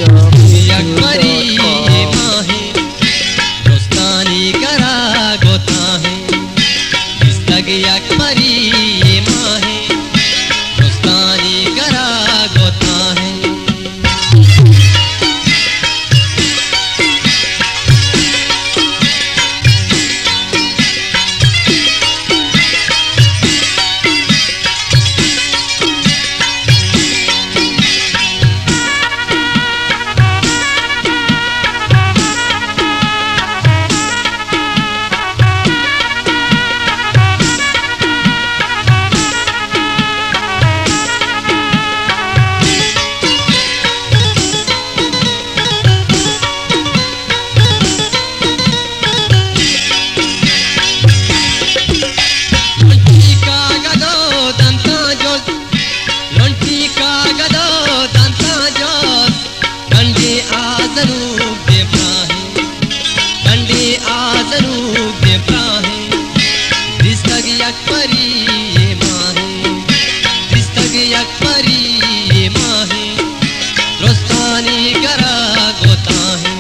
अकबरी ये माहे दोस्तानी करा गोता है इस्तग अकबरी ये माहे दोस्तानी करा गोता है। अकबरी ये माहे इस्तग अकबरी ये माहे दोस्तानी करा गोता है।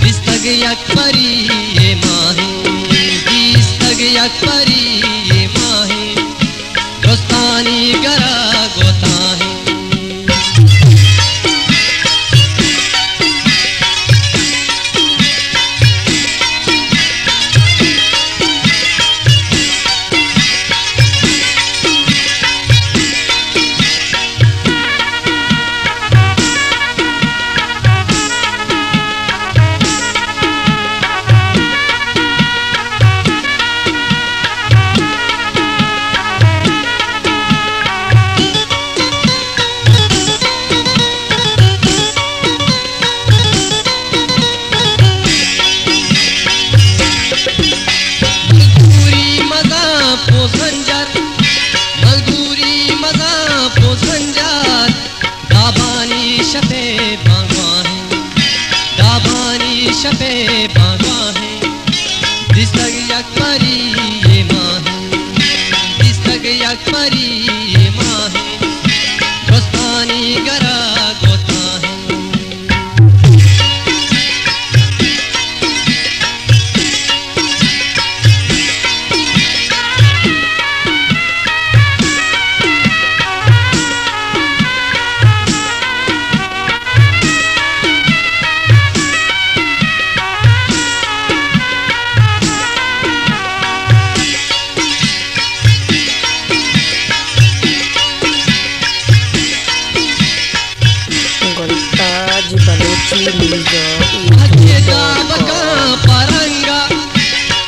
इस्तग अकबरी ये माहे इस्तग अकबरी ये माहे दोस्तानी करा गोता है। शफे बाबा है इस्तग अकबरी ये माहे इस्तग अकबरी ये माहे दोस्तानी करा गोता है।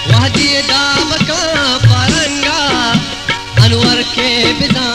वहदी दाब का परंगा अनवर के बिदा